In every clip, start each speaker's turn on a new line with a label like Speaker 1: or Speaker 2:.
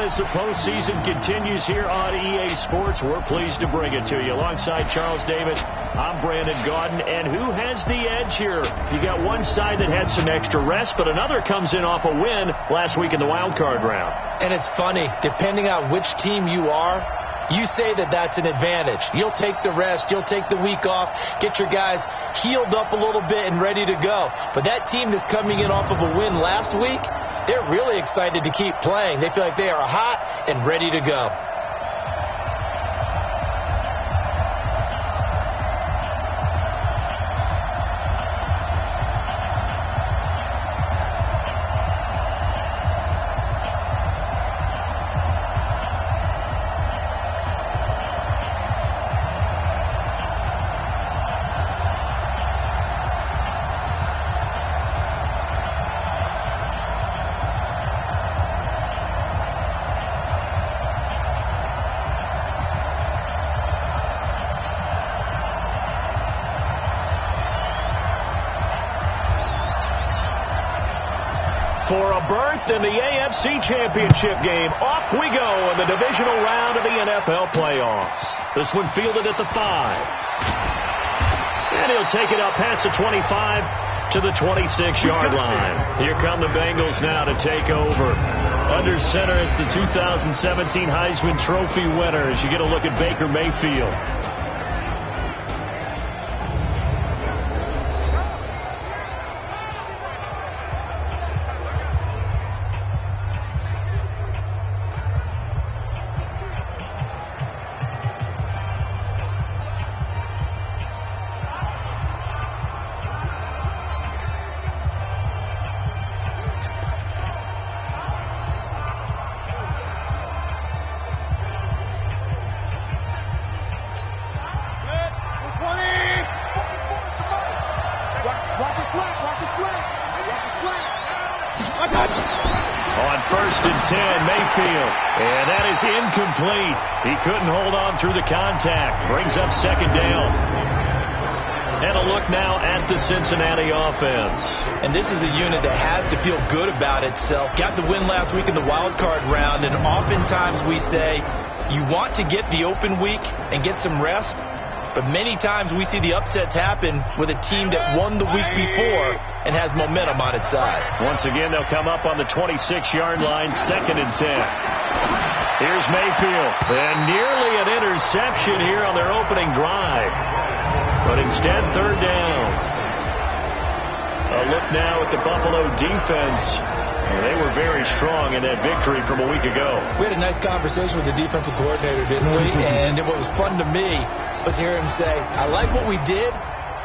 Speaker 1: fun as the postseason continues here on EA Sports. We're pleased to bring it to you. Alongside Charles Davis, I'm Brandon Gaudin. And who has the edge here? You got one side that had some extra rest, but another comes in off a win last week in the wild card round.
Speaker 2: And it's funny, depending on which team you are, you say that that's an advantage. You'll take the rest. You'll take the week off. Get your guys healed up a little bit and ready to go. But that team that's coming in off of a win last week, they're really excited to keep playing. They feel like they are hot and ready to go.
Speaker 1: For a berth in the AFC Championship game, off we go in the divisional round of the NFL playoffs. This one fielded at the 5. And he'll take it up past the 25 to the 26-yard line. Here come the Bengals now to take over. Under center, it's the 2017 Heisman Trophy winner as you get a look at Baker Mayfield. On 1st and 10, Mayfield. And that is incomplete. He couldn't hold on through the contact. Brings up 2nd down. And a look now at the Cincinnati offense.
Speaker 2: And this is a unit that has to feel good about itself. Got the win last week in the wild card round. And oftentimes we say you want to get the open week and get some rest. But many times we see the upsets happen with a team that won the week before and has momentum on its side.
Speaker 1: Once again, they'll come up on the 26-yard line, 2nd and 10. Here's Mayfield. And nearly an interception here on their opening drive. But instead, 3rd down. A look now at the Buffalo defense. They were very strong in that victory from a week ago.
Speaker 2: We had a nice conversation with the defensive coordinator, didn't we? And what was fun to me was hear him say, I like what we did,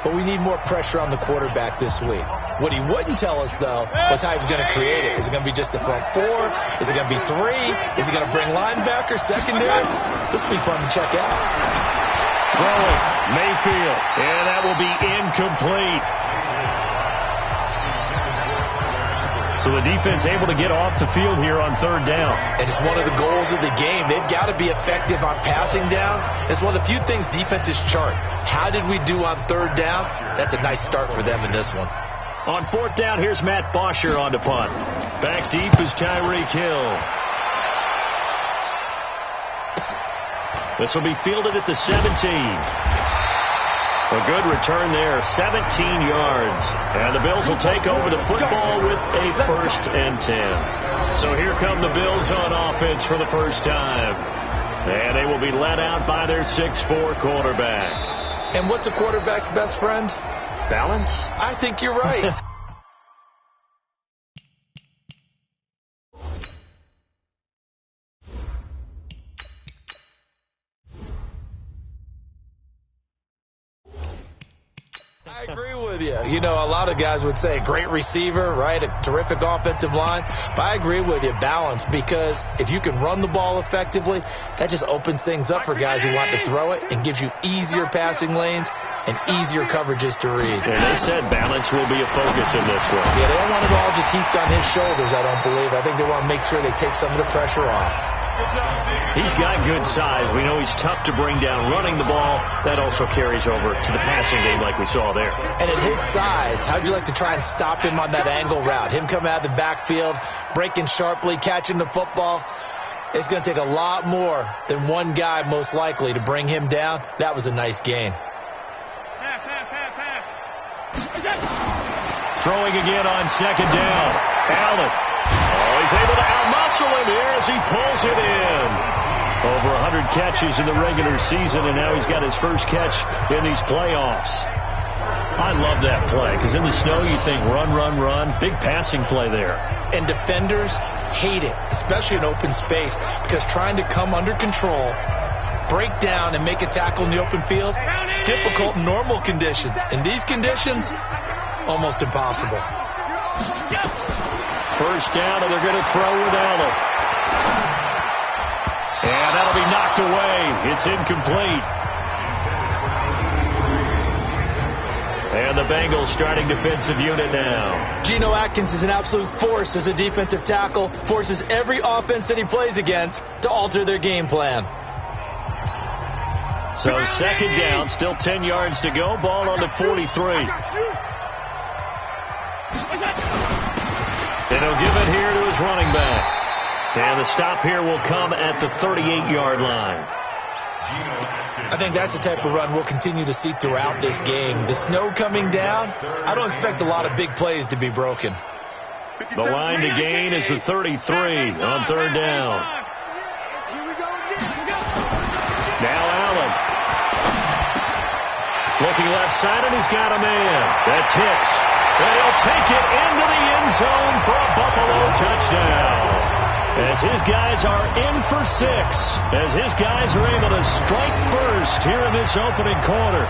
Speaker 2: but we need more pressure on the quarterback this week. What he wouldn't tell us, though, was how he was going to create it. Is it going to be just the front 4? Is it going to be 3? Is he going to bring linebackers, secondary? This will be fun to check out.
Speaker 1: Throwing, Mayfield, and that will be incomplete. So the defense able to get off the field here on 3rd down.
Speaker 2: And it's one of the goals of the game. They've got to be effective on passing downs. It's one of the few things defenses chart. How did we do on 3rd down? That's a nice start for them in this one.
Speaker 1: On 4th down, here's Matt Bosher on to punt. Back deep is Tyreek Hill. This will be fielded at the 17. A good return there, 17 yards. And the Bills will take over the football with a 1st and 10. So here come the Bills on offense for the first time. And they will be led out by their 6'4" quarterback.
Speaker 2: And what's a quarterback's best friend?
Speaker 1: Balance?
Speaker 2: I think you're right. I agree with you. You know, a lot of guys would say great receiver, right? A terrific offensive line. But I agree with you, balance, because if you can run the ball effectively, that just opens things up for guys who want to throw it and gives you easier passing lanes and easier coverages to read.
Speaker 1: And they said balance will be a focus in this one.
Speaker 2: Yeah, they don't want it all just heaped on his shoulders, I don't believe. I think they want to make sure they take some of the pressure off.
Speaker 1: He's got good size. We know he's tough to bring down running the ball. That also carries over to the passing game like we saw there.
Speaker 2: And at his size, how'd you like to try and stop him on that angle route? Him coming out of the backfield, breaking sharply, catching the football. It's going to take a lot more than one guy, most likely, to bring him down. That was a nice gain.
Speaker 1: Throwing again on second down. Allen. Oh, he's able to outmuscle him here as he pulls it in. Over 100 catches in the regular season, and now he's got his first catch in these playoffs. I love that play, because in the snow you think run, run, run. Big passing play there. And defenders hate it, especially in open space, because trying to come under control, break down, and make a tackle in the open field, difficult in normal conditions. In these conditions, almost impossible. First down, and they're going to throw with Allen. And that'll be knocked away. It's incomplete. And the Bengals starting defensive unit now.
Speaker 2: Geno Atkins is an absolute force as a defensive tackle. Forces every offense that he plays against to alter their game plan.
Speaker 1: So second down, still 10 yards to go. Ball on the 43. And he'll give it here to his running back. And the stop here will come at the 38-yard line.
Speaker 2: I think that's the type of run we'll continue to see throughout this game. The snow coming down, I don't expect a lot of big plays to be broken.
Speaker 1: The line to gain is the 33 on third down. Now Allen. Looking left side, and he's got a man. That's Hicks. And he'll take it into the end zone for a Buffalo touchdown. As his guys are in for 6. As his guys are able to strike first here in this opening quarter.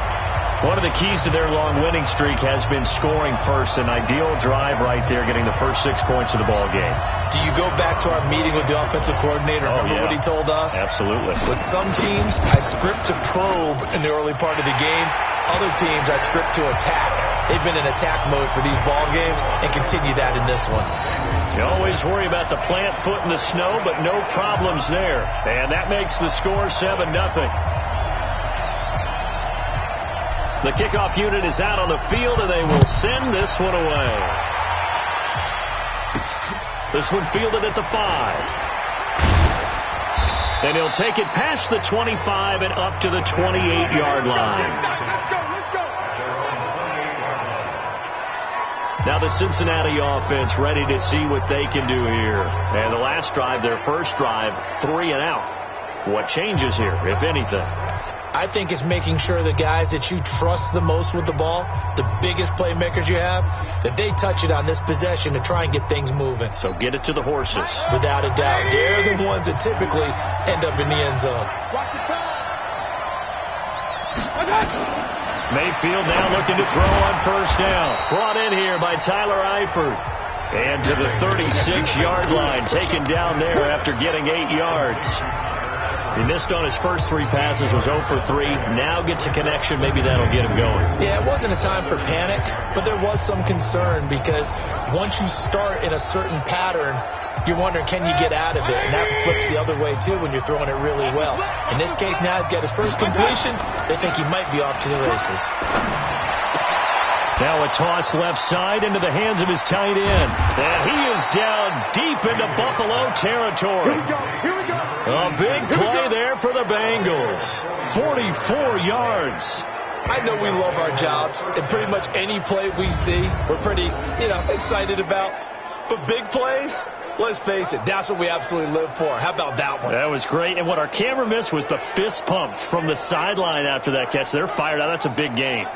Speaker 1: One of the keys to their long winning streak has been scoring first. An ideal drive right there, getting the first 6 points of the ball game.
Speaker 2: Do you go back to our meeting with the offensive coordinator? Remember what he told us?
Speaker 1: Absolutely.
Speaker 2: With some teams, I script to probe in the early part of the game. Other teams, I script to attack. They've been in attack mode for these ball games and continue that in this one.
Speaker 1: You always worry about the plant foot in the snow, but no problems there. And that makes the score 7-0. The kickoff unit is out on the field, and they will send this one away. This one fielded at the 5. And he'll take it past the 25 and up to the 28-yard line. Now the Cincinnati offense ready to see what they can do here. And the last drive, their first drive, 3 and out. What changes here, if anything?
Speaker 2: I think it's making sure the guys that you trust the most with the ball, the biggest playmakers you have, that they touch it on this possession to try and get things moving.
Speaker 1: So get it to the horses.
Speaker 2: Without a doubt. They're the ones that typically end up in the end zone.
Speaker 1: Mayfield now looking to throw on first down. Brought in here by Tyler Eifert. And to the 36-yard line, taken down there after getting 8 yards. He missed on his first 3 passes, was 0 for 3. Now gets a connection. Maybe that'll get him going.
Speaker 2: Yeah, it wasn't a time for panic, but there was some concern because once you start in a certain pattern, you're wondering, can you get out of it? And that flips the other way, too, when you're throwing it really well. In this case, now he's got his first completion. They think he might be off to the races.
Speaker 1: Now a toss left side into the hands of his tight end. And he is down deep into Buffalo territory.
Speaker 2: Here we go.
Speaker 1: A big play there for the Bengals. 44 yards.
Speaker 2: I know we love our jobs, and pretty much any play we see, we're pretty, excited about. But big plays, let's face it, that's what we absolutely live for. How about that one?
Speaker 1: That was great. And what our camera missed was the fist pump from the sideline after that catch. They're fired out. That's a big gain.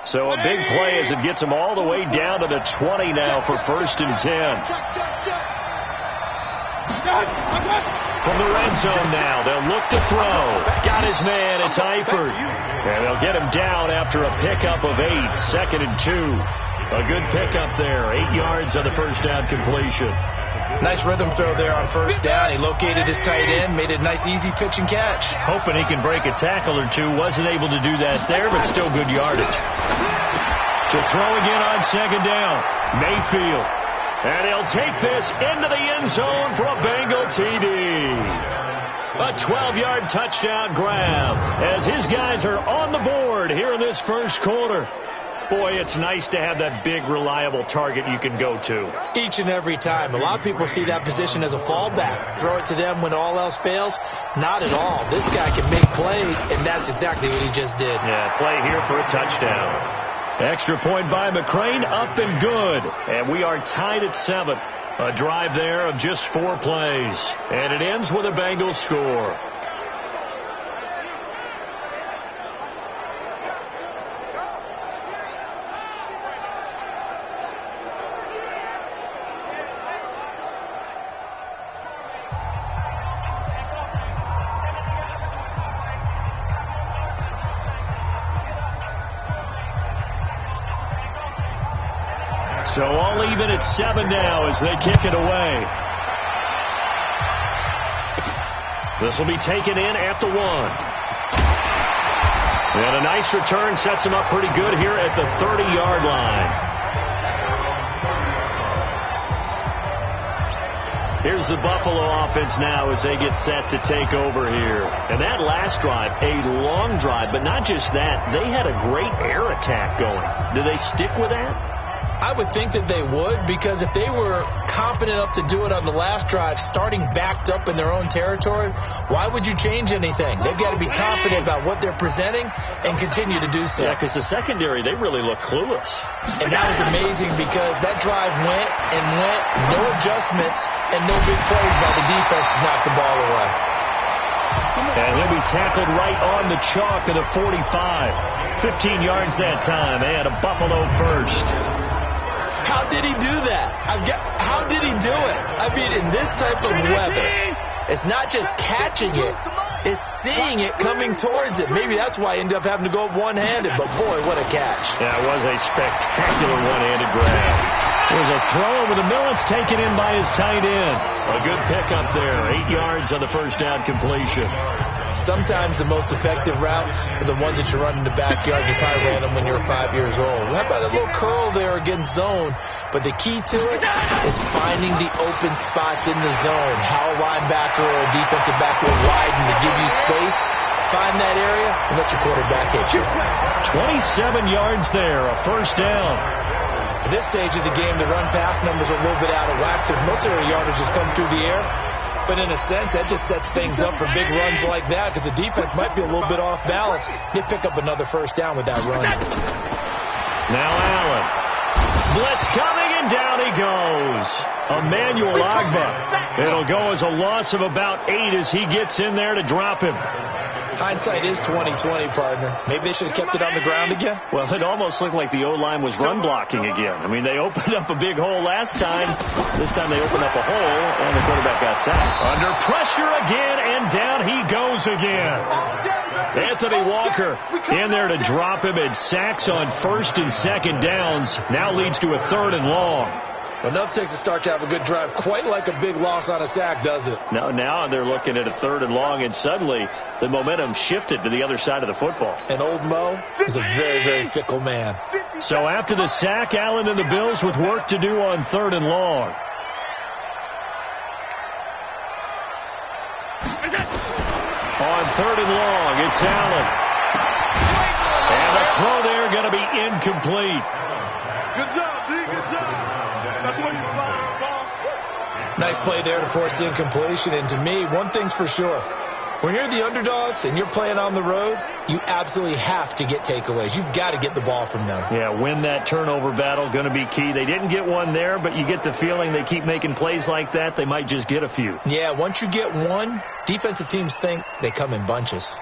Speaker 1: So a big play as it gets him all the way down to the 20 now for 1st and 10. From the red zone now, they'll look to throw. Got his man, it's Eifert. And they'll get him down after a pickup of 8, 2nd and 2. A good pickup there, 8 yards on the first down completion.
Speaker 2: Nice rhythm throw there on first down. He located his tight end, made a nice easy pitch and catch.
Speaker 1: Hoping he can break a tackle or two. Wasn't able to do that there, but still good yardage. To throw again on second down. Mayfield. And he'll take this into the end zone for a Bengal TD. A 12-yard touchdown grab as his guys are on the board here in this first quarter. Boy, it's nice to have that big, reliable target you can go to.
Speaker 2: Each and every time. A lot of people see that position as a fallback. Throw it to them when all else fails. Not at all. This guy can make plays, and that's exactly what he just did.
Speaker 1: Yeah, play here for a touchdown. Extra point by McCrane, up and good. And we are tied at 7. A drive there of just 4 plays. And it ends with a Bengals score. So all even at 7 now as they kick it away. This will be taken in at the 1. And a nice return sets him up pretty good here at the 30-yard line. Here's the Buffalo offense now as they get set to take over here. And that last drive, a long drive, but not just that. They had a great air attack going. Do they stick with that?
Speaker 2: I would think that they would, because if they were confident enough to do it on the last drive, starting backed up in their own territory, why would you change anything? They've got to be confident about what they're presenting and continue to do so.
Speaker 1: Yeah, because the secondary, they really look clueless.
Speaker 2: And that was amazing because that drive went and went, no adjustments, and no big plays by the defense to knock the ball away.
Speaker 1: And he'll be tackled right on the chalk of the 45. 15 yards that time, and a Buffalo first.
Speaker 2: How did he do that? How did he do it? I mean, in this type of weather, it's not just catching it, it's seeing it coming towards it. Maybe that's why he ended up having to go up one-handed, but boy, what a catch.
Speaker 1: Yeah, it was a spectacular one-handed grab. There's a throw over the middle. It's taken in by his tight end. A good pickup there. 8 yards on the first down completion.
Speaker 2: Sometimes the most effective routes are the ones that you run in the backyard. You probably ran them when you were 5 years old. How about a little curl there against zone? But the key to it is finding the open spots in the zone. How a linebacker or a defensive back will widen to give you space. Find that area and let your quarterback hit you.
Speaker 1: 27 yards there, a first down.
Speaker 2: At this stage of the game, the run-pass numbers are a little bit out of whack because most of their yardage just come through the air. But in a sense, that just sets things up for big runs like that because the defense might be a little bit off balance. You pick up another first down with that run.
Speaker 1: Now Allen. Blitz coming, and down he goes. Emmanuel Agba. It'll go as a loss of about 8 as he gets in there to drop him.
Speaker 2: Hindsight is 20/20, partner. Maybe they should have kept it on the ground again.
Speaker 1: Well, it almost looked like the O-line was run blocking again. I mean, they opened up a big hole last time. This time they opened up a hole, and the quarterback got sacked. Under pressure again, and down he goes again. Anthony Walker in there to drop him, and sacks on first and second downs. Now leads to a 3rd and long.
Speaker 2: Enough takes a start to have a good drive. Quite like a big loss on a sack, does it?
Speaker 1: No, now they're looking at a 3rd and long, and suddenly the momentum shifted to the other side of the football.
Speaker 2: And old Mo is a very, very fickle man.
Speaker 1: So after the sack, Allen and the Bills with work to do on 3rd and long. On 3rd and long, it's Allen. And the throw there going to be incomplete.
Speaker 3: Good job, D. Good job. That's where you fly the ball.
Speaker 2: Nice play there to force the incompletion. And to me, one thing's for sure. When you're the underdogs and you're playing on the road, you absolutely have to get takeaways. You've got to get the ball from them.
Speaker 1: Yeah, win that turnover battle, going to be key. They didn't get one there, but you get the feeling they keep making plays like that, they might just get a few.
Speaker 2: Yeah, once you get one, defensive teams think they come in bunches.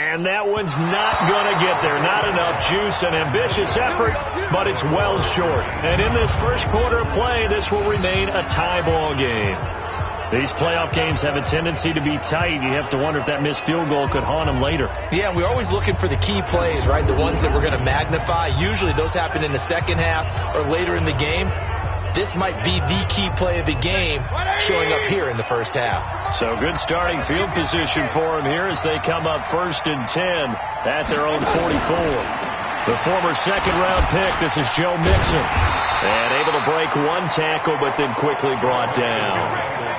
Speaker 1: And that one's not going to get there. Not enough juice. An ambitious effort, but it's well short. And in this first quarter of play, this will remain a tie ball game. These playoff games have a tendency to be tight. You have to wonder if that missed field goal could haunt them later.
Speaker 2: Yeah, we're always looking for the key plays, right? The ones that we're going to magnify. Usually those happen in the second half or later in the game. this might be the key play of the game showing up here in the first half.
Speaker 1: So good starting field position for him here as they come up 1st and 10 at their own 44. The former second-round pick, this is Joe Mixon. And able to break one tackle, but then quickly brought down.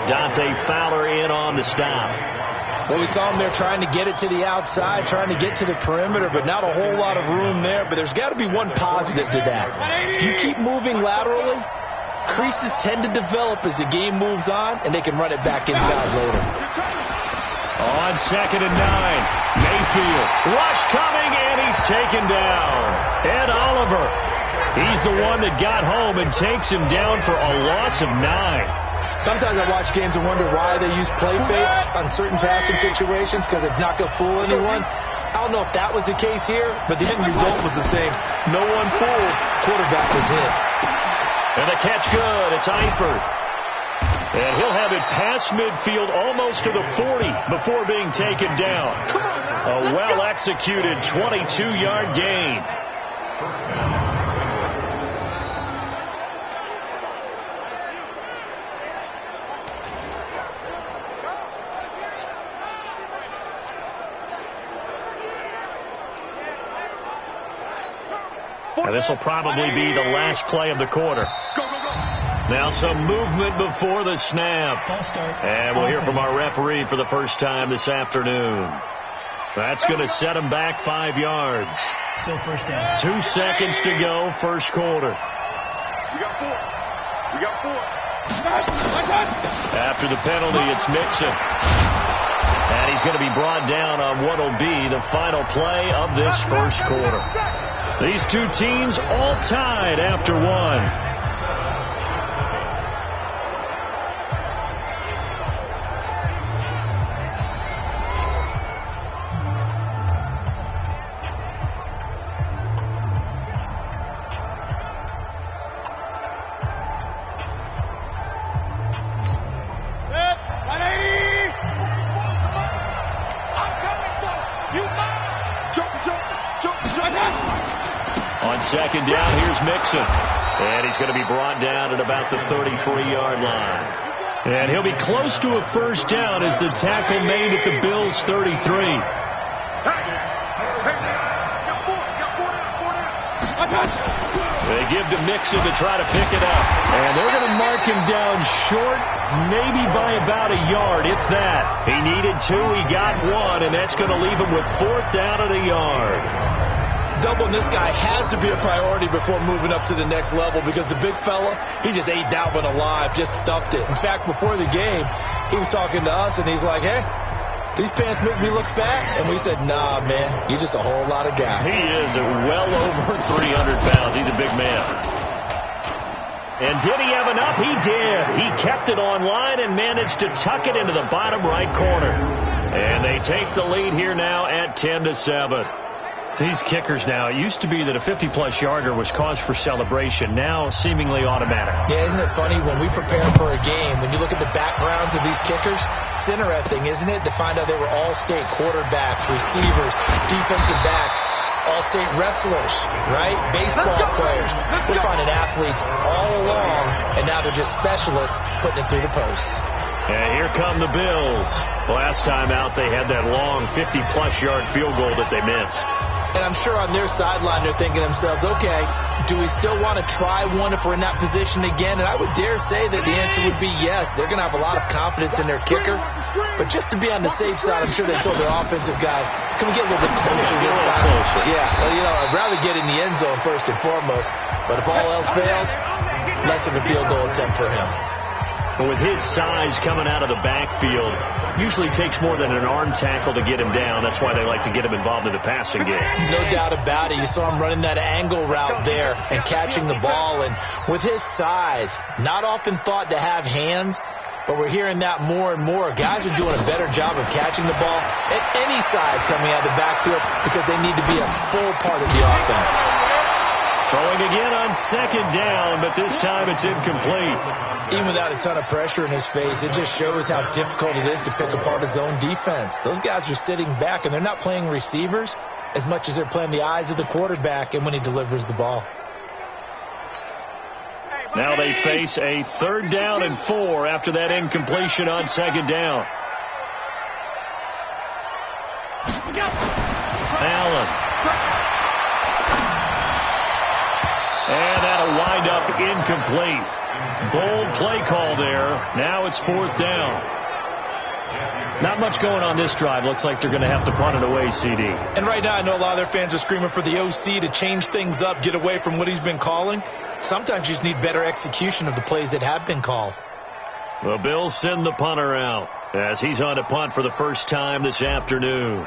Speaker 1: Dante Fowler in on the stop.
Speaker 2: Well, we saw him there trying to get it to the outside, trying to get to the perimeter, but not a whole lot of room there. But there's got to be one positive to that. If you keep moving laterally, creases tend to develop as the game moves on, and they can run it back inside later.
Speaker 1: On 2nd and 9, Mayfield. Rush coming, and he's taken down. Ed Oliver. He's the one that got home and takes him down for a loss of 9.
Speaker 2: Sometimes I watch games and wonder why they use play fakes on certain passing situations, because it's not going to fool anyone. I don't know if that was the case here, but the end result was the same. No one fooled. Quarterback was hit.
Speaker 1: And the catch good. It's Eifert. And he'll have it past midfield almost to the 40 before being taken down. A well-executed 22-yard gain. Now this will probably be the last play of the quarter. Now some movement before the snap. And we'll hear from our referee for the first time this afternoon. That's going to set him back 5 yards.
Speaker 4: Still first down.
Speaker 1: 2 seconds to go, first quarter.
Speaker 3: We got 4. We got 4.
Speaker 1: After the penalty, it's Mixon. And he's going to be brought down on what will be the final play of this first quarter. These two teams all tied after one. Second down, here's Mixon. And he's going to be brought down at about the 33-yard line. And he'll be close to a first down as the tackle made at the Bills' 33. They give to Mixon to try to pick it up. And they're going to mark him down short, maybe by about a yard, if that. He needed 2, he got 1, and that's going to leave him with 4th down and a yard.
Speaker 2: Doubling this guy has to be a priority before moving up to the next level, because the big fella, he just ate that one alive, just stuffed it. In fact, before the game, he was talking to us, and he's like, hey, these pants make me look fat. And we said, nah, man, you're just a whole lot of guy.
Speaker 1: He is well over 300 pounds. He's a big man. And did he have enough? He did. He kept it on line and managed to tuck it into the bottom right corner. And they take the lead here now at 10-7. These kickers now, it used to be that a 50-plus yarder was cause for celebration. Now, seemingly automatic.
Speaker 2: Yeah, isn't it funny? When we prepare for a game, when you look at the backgrounds of these kickers, it's interesting, isn't it, to find out they were all-state quarterbacks, receivers, defensive backs, all-state wrestlers, right? Baseball players. We're finding athletes all along, and now they're just specialists putting it through the posts.
Speaker 1: And here come the Bills. Last time out, they had that long 50-plus yard field goal that they missed.
Speaker 2: And I'm sure on their sideline they're thinking to themselves, okay, do we still want to try one if we're in that position again? And I would dare say that the answer would be yes. They're going to have a lot of confidence in their kicker. But just to be on the safe side, I'm sure they told their offensive guys, can we get a little bit closer this time? Yeah, well, you know, I'd rather get in the end zone first and foremost. But if all else fails, less of a field goal attempt for him.
Speaker 1: But with his size coming out of the backfield, usually takes more than an arm tackle to get him down. That's why they like to get him involved in the passing game.
Speaker 2: No doubt about it. You saw him running that angle route there and catching the ball. And with his size, not often thought to have hands, but we're hearing that more and more. Guys are doing a better job of catching the ball at any size coming out of the backfield because they need to be a full part of the offense.
Speaker 1: Throwing again on second down, but this time it's incomplete.
Speaker 2: Even without a ton of pressure in his face, it just shows how difficult it is to pick apart his own defense. Those guys are sitting back, and they're not playing receivers as much as they're playing the eyes of the quarterback and when he delivers the ball.
Speaker 1: Now they face a 3rd down and 4 after that incompletion on 2nd down. Allen. And that'll wind up incomplete. Bold play call there. Now it's 4th down. Not much going on this drive. Looks like they're going to have to punt it away, CD.
Speaker 2: And right now I know a lot of their fans are screaming for the OC to change things up, get away from what he's been calling. Sometimes you just need better execution of the plays that have been called.
Speaker 1: The Bills send the punter out as he's on to punt for the first time this afternoon.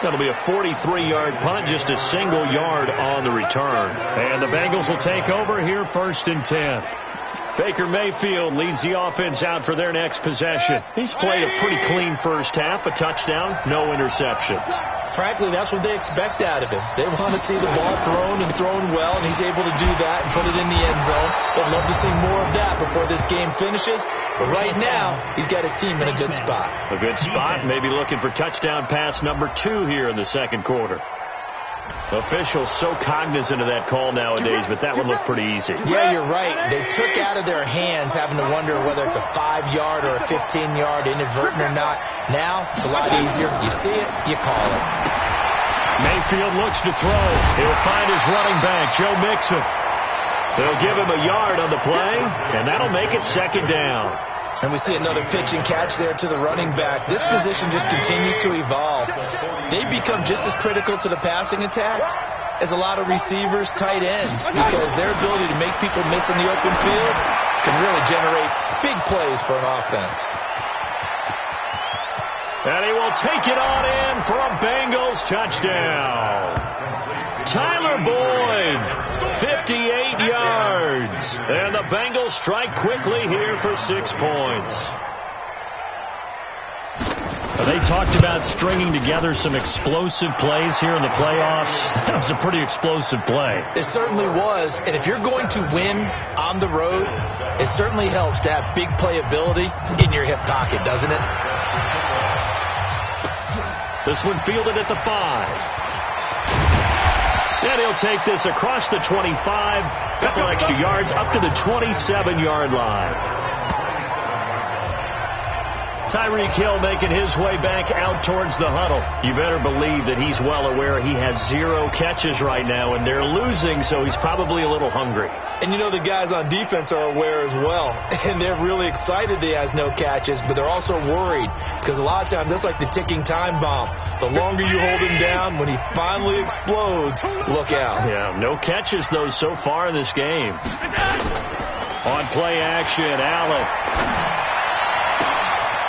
Speaker 1: That'll be a 43-yard punt, just a single yard on the return. And the Bengals will take over here 1st and 10. Baker Mayfield leads the offense out for their next possession. He's played a pretty clean first half, a touchdown, no interceptions.
Speaker 2: Frankly, that's what they expect out of him. They want to see the ball thrown and thrown well, and he's able to do that and put it in the end zone. They'd love to see more of that before this game finishes. But right now, he's got his team in a good spot.
Speaker 1: A good spot, maybe looking for touchdown pass number 2 here in the 2nd quarter. Officials so cognizant of that call nowadays, but that one looked pretty easy.
Speaker 2: Yeah, you're right. They took out of their hands having to wonder whether it's a 5-yard or a 15-yard, inadvertent or not. Now, it's a lot easier. You see it, you call it.
Speaker 1: Mayfield looks to throw. He'll find his running back, Joe Mixon. They'll give him a yard on the play, and that'll make it 2nd down.
Speaker 2: And we see another pitch and catch there to the running back. This position just continues to evolve. They become just as critical to the passing attack as a lot of receivers, tight ends, because their ability to make people miss in the open field can really generate big plays for an offense.
Speaker 1: And he will take it on in for a Bengals touchdown. Tyler Boyd, 58 yards. And the Bengals strike quickly here for 6 points. They talked about stringing together some explosive plays here in the playoffs. That was a pretty explosive play.
Speaker 2: It certainly was. And if you're going to win on the road, it certainly helps to have big playability in your hip pocket, doesn't it?
Speaker 1: This one fielded at the 5. And he'll take this across the 25, a couple extra yards up to the 27-yard line. Tyreek Hill making his way back out towards the huddle. You better believe that he's well aware he has 0 catches right now, and they're losing, so he's probably a little hungry.
Speaker 2: And you know the guys on defense are aware as well, and they're really excited that he has no catches, but they're also worried because a lot of times that's like the ticking time bomb. The longer you hold him down, when he finally explodes, look out.
Speaker 1: Yeah, no catches, though, so far in this game. On play action, Allen.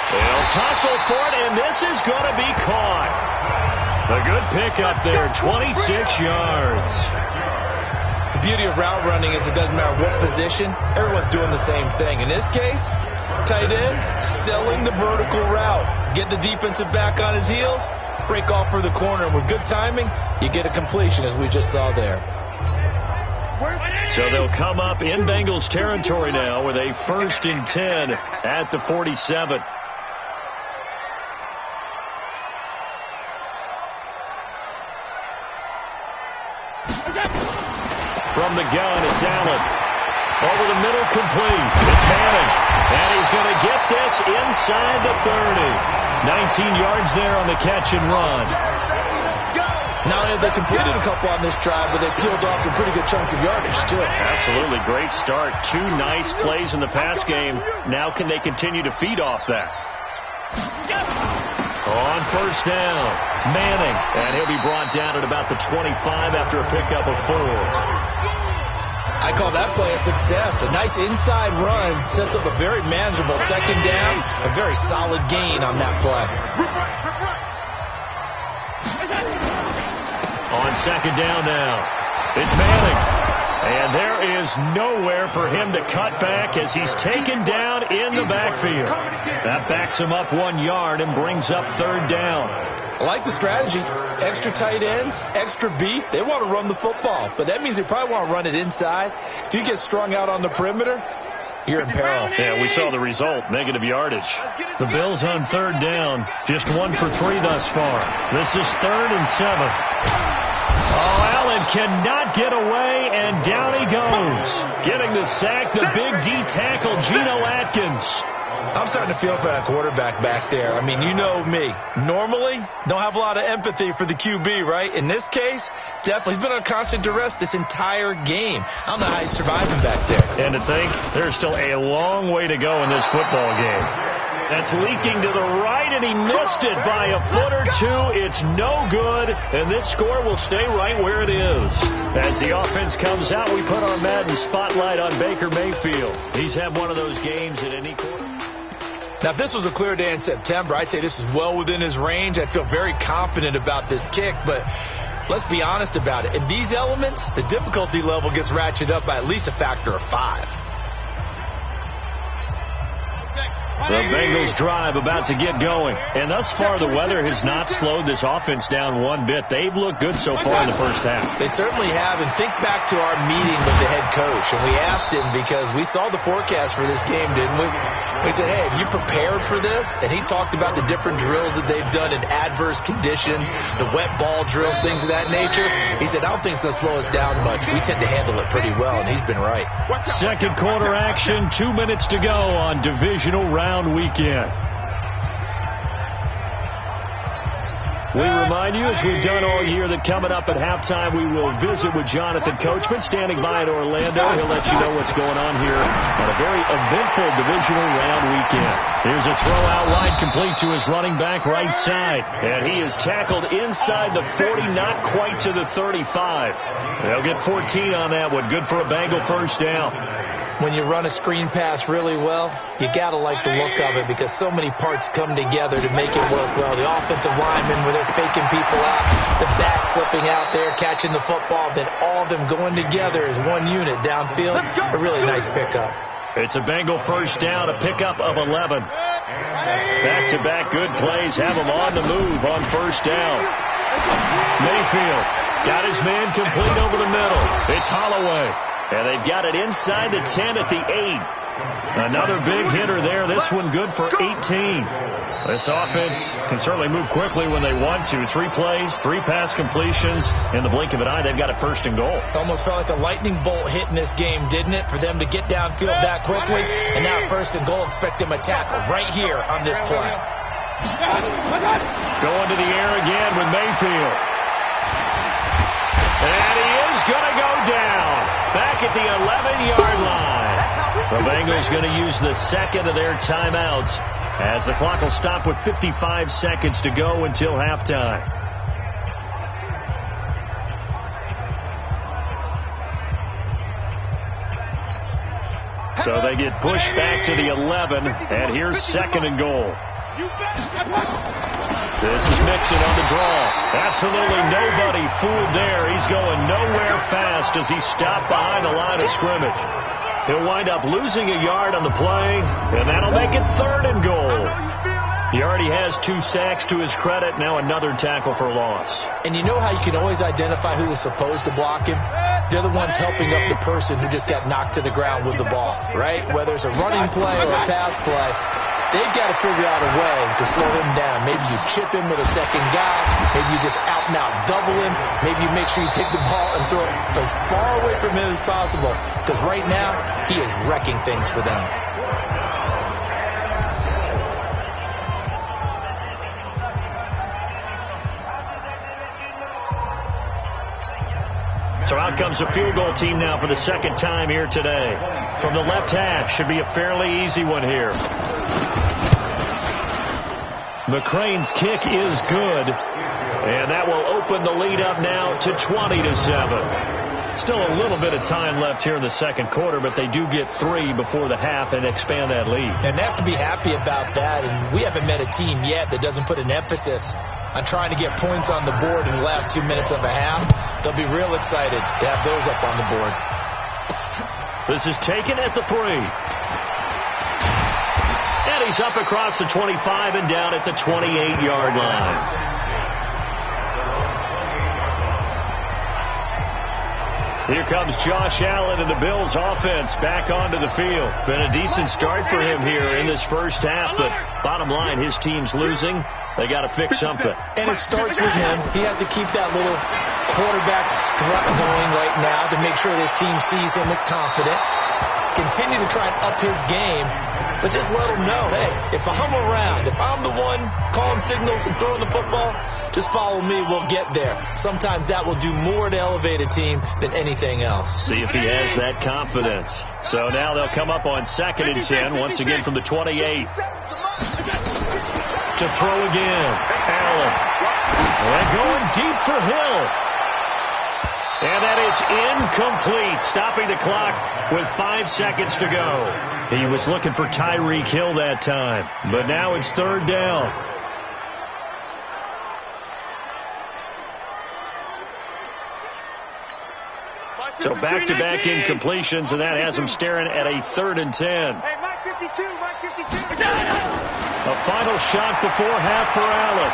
Speaker 1: They'll tussle for it, and this is going to be caught. A good pickup there, 26 yards.
Speaker 2: The beauty of route running is it doesn't matter what position. Everyone's doing the same thing. In this case, tight end, selling the vertical route. Get the defensive back on his heels, break off for the corner. And with good timing, you get a completion, as we just saw there.
Speaker 1: So they'll come up in Bengals territory now with a 1st and 10 at the 47. From the gun, it's Allen. Over the middle, complete. It's Manning. And he's going to get this inside the 30. 19 yards there on the catch and run.
Speaker 2: Not only have they completed a couple on this drive, but they peeled off some pretty good chunks of yardage, too.
Speaker 1: Absolutely. Great start. 2 nice plays in the pass game. Now can they continue to feed off that? On 1st down, Manning. And he'll be brought down at about the 25 after a pickup of 4.
Speaker 2: I call that play a success. A nice inside run sets up a very manageable 2nd down. A very solid gain on that play.
Speaker 1: On 2nd down now, it's Manning. And there is nowhere for him to cut back as he's taken down in the backfield. That backs him up 1 yard and brings up 3rd down.
Speaker 2: I like the strategy. Extra tight ends, extra beef. They want to run the football, but that means they probably want to run it inside. If you get strung out on the perimeter, you're in peril.
Speaker 1: Yeah, we saw the result, negative yardage. The Bills on third down, just 1 for 3 thus far. This is 3rd and 7. Oh, Allen cannot get away, and down he goes. Getting the sack, the big D tackle, Geno Atkins.
Speaker 2: I'm starting to feel for that quarterback back there. I mean, you know me. Normally, don't have a lot of empathy for the QB, right? In this case, definitely. He's been on constant duress this entire game. I don't know how he's surviving back there.
Speaker 1: And to think, there's still a long way to go in this football game. That's leaking to the right, and he missed it by a foot or two. It's no good, and this score will stay right where it is. As the offense comes out, we put our Madden spotlight on Baker Mayfield. He's had one of those games at any quarter.
Speaker 2: Now, if this was a clear day in September, I'd say this is well within his range. I'd feel very confident about this kick, but let's be honest about it. In these elements, the difficulty level gets ratcheted up by at least a factor of 5.
Speaker 1: The Bengals drive about to get going. And thus far, the weather has not slowed this offense down one bit. They've looked good so far in the first half.
Speaker 2: They certainly have. And think back to our meeting with the head coach. And we asked him, because we saw the forecast for this game, didn't we? We said, hey, have you prepared for this? And he talked about the different drills that they've done in adverse conditions, the wet ball drills, things of that nature. He said, I don't think it's going to slow us down much. We tend to handle it pretty well, and he's been right.
Speaker 1: Second quarter action, 2 minutes to go on divisional round weekend. We remind you, as we've done all year, that coming up at halftime, we will visit with Jonathan Coachman, standing by in Orlando. He'll let you know what's going on here on a very eventful divisional round weekend. Here's a throw out wide, complete to his running back right side. And he is tackled inside the 40, not quite to the 35. They'll get 14 on that one. Good for a Bengal first down.
Speaker 2: When you run a screen pass really well, you got to like the look of it, because so many parts come together to make it work well. The offensive linemen, where they're faking people out, the back slipping out there, catching the football, then all of them going together as one unit downfield. A really nice pickup.
Speaker 1: It's a Bengal first down, a pickup of 11. Back-to-back good plays have them on the move on first down. Mayfield got his man complete over the middle. It's Holloway. And they've got it inside the 10 at the 8. Another big hitter there. This one good for 18. This offense can certainly move quickly when they want to. 3 plays, 3 pass completions. In the blink of an eye, they've got it first and goal.
Speaker 2: Almost felt like a lightning bolt hit in this game, didn't it? For them to get downfield that quickly. And now first and goal, expect them to tackle right here on this play.
Speaker 1: Going to the air again with Mayfield. And he is going to go down. Back at the 11-yard line. The Bengals going to use the second of their timeouts, as the clock will stop with 55 seconds to go until halftime. So they get pushed back to the 11, and here's second and goal. This is Mixon on the draw. Absolutely nobody fooled there. He's going nowhere fast as he's stopped behind the line of scrimmage. He'll wind up losing a yard on the play, and that'll make it third and goal. He already has 2 sacks to his credit. Now another tackle for loss.
Speaker 2: And you know how you can always identify who was supposed to block him? They're the ones helping up the person who just got knocked to the ground with the ball, right? Whether it's a running play or a pass play, they've got to figure out a way to slow him down. Maybe you chip him with a second guy. Maybe you just out and out double him. Maybe you make sure you take the ball and throw it as far away from him as possible. Because right now, he is wrecking things for them.
Speaker 1: So out comes a field goal team now for the second time here today. From the left hash, should be a fairly easy one here. McCrane's kick is good, and that will open the lead up now to 20-7. Still a little bit of time left here in the second quarter, but they do get 3 before the half and expand that lead.
Speaker 2: And they have to be happy about that, and we haven't met a team yet that doesn't put an emphasis on trying to get points on the board in the last 2 minutes of a half. They'll be real excited to have those up on the board.
Speaker 1: This is taken at the 3. And he's up across the 25 and down at the 28-yard line. Here comes Josh Allen and the Bills offense back onto the field. Been a decent start for him here in this first half, but bottom line, his team's losing. They got to fix something.
Speaker 2: And it starts with him. He has to keep that little quarterback strut going right now to make sure his team sees him as confident. Continue to try and up his game, but just let him know, hey, if I'm around, if I'm the one calling signals and throwing the football, just follow me, we'll get there. Sometimes that will do more to elevate a team than anything else.
Speaker 1: See if he has that confidence. So now they'll come up on 2nd and 10, once again from the 28. To throw again, Allen. And going deep for Hill. And that is incomplete, stopping the clock with 5 seconds to go. He was looking for Tyreek Hill that time, but now it's 3rd down. So back-to-back incompletions, and that has him staring at a 3rd and 10.
Speaker 3: Hey, Mike 52, Mike 52.
Speaker 1: A final shot before half for Allen.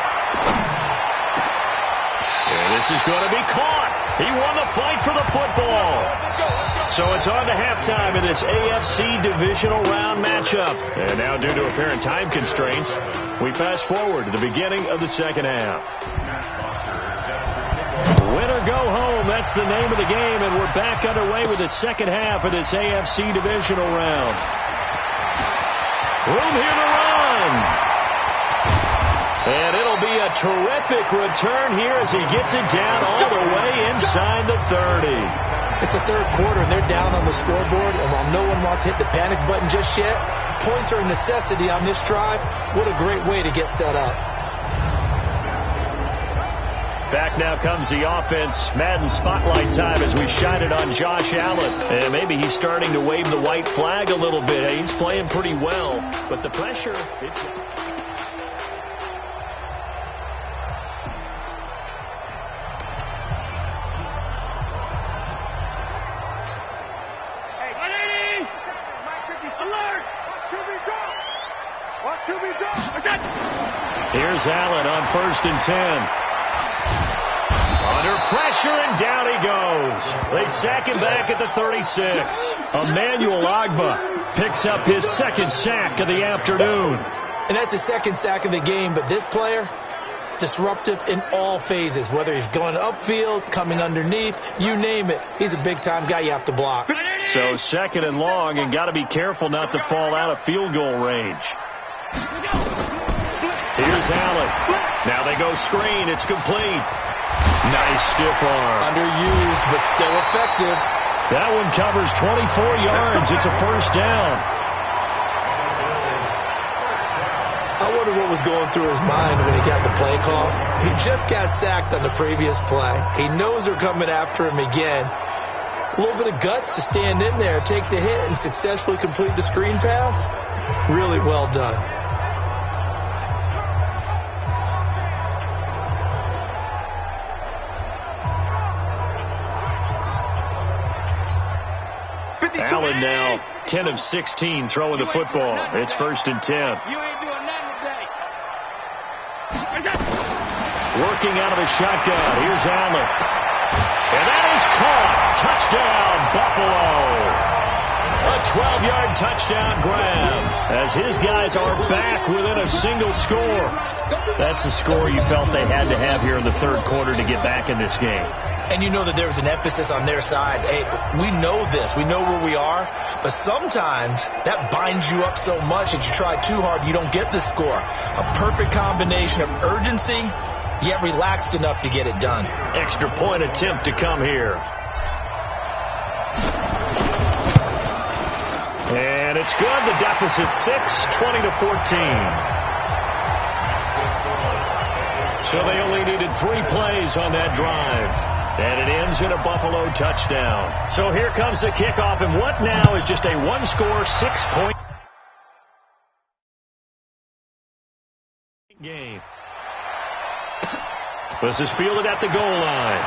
Speaker 1: And this is going to be caught. He won the fight for the football. So it's on to halftime in this AFC divisional round matchup. And now, due to apparent time constraints, we fast forward to the beginning of the second half. Win or go home, that's the name of the game, and we're back underway with the second half of this AFC divisional round. Room here to run. And it'll be a terrific return here as he gets it down all the way inside the 30.
Speaker 2: It's the third quarter, and they're down on the scoreboard, and while no one wants to hit the panic button just yet, points are a necessity on this drive. What a great way to get set up.
Speaker 1: Back now comes the offense. Madden spotlight time as we shine it on Josh Allen. And maybe he's starting to wave the white flag a little bit. He's playing pretty well, but the pressure, it's... Here's Allen on 1st and 10. Under pressure, and down he goes. They sack him back at the 36. Emmanuel Ogbah picks up his 2nd sack of the afternoon.
Speaker 2: And that's his 2nd sack of the game, but this player, disruptive in all phases, whether he's going upfield, coming underneath, you name it. He's a big-time guy you have to block.
Speaker 1: So 2nd and long, and got to be careful not to fall out of field goal range. Here's Allen. Now they go screen. It's complete. Nice stiff arm.
Speaker 2: Underused, but still effective.
Speaker 1: That one covers 24 yards. It's a 1st down.
Speaker 2: I wonder what was going through his mind when he got the play call. He just got sacked on the previous play. He knows they're coming after him again. A little bit of guts to stand in there, take the hit, and successfully complete the screen pass. Really well done.
Speaker 1: Allen now 10 of 16 throwing the football. It's 1st and 10.
Speaker 3: You ain't doing nothing today.
Speaker 1: Working out of the shotgun. Here's Allen. And that is caught. Touchdown, Buffalo. A 12-yard touchdown grab as his guys are back within a single score. That's a score you felt they had to have here in the 3rd quarter to get back in this game.
Speaker 2: And you know that there was an emphasis on their side. Hey, we know this. We know where we are. But sometimes that binds you up so much that you try too hard, you don't get the score. A perfect combination of urgency, yet relaxed enough to get it done.
Speaker 1: Extra point attempt to come here. And it's good. The deficit 6, 20-14. So they only needed 3 plays on that drive. And it ends in a Buffalo touchdown. So here comes the kickoff, and what now is just a one-score, 6-point game. This is fielded at the goal line.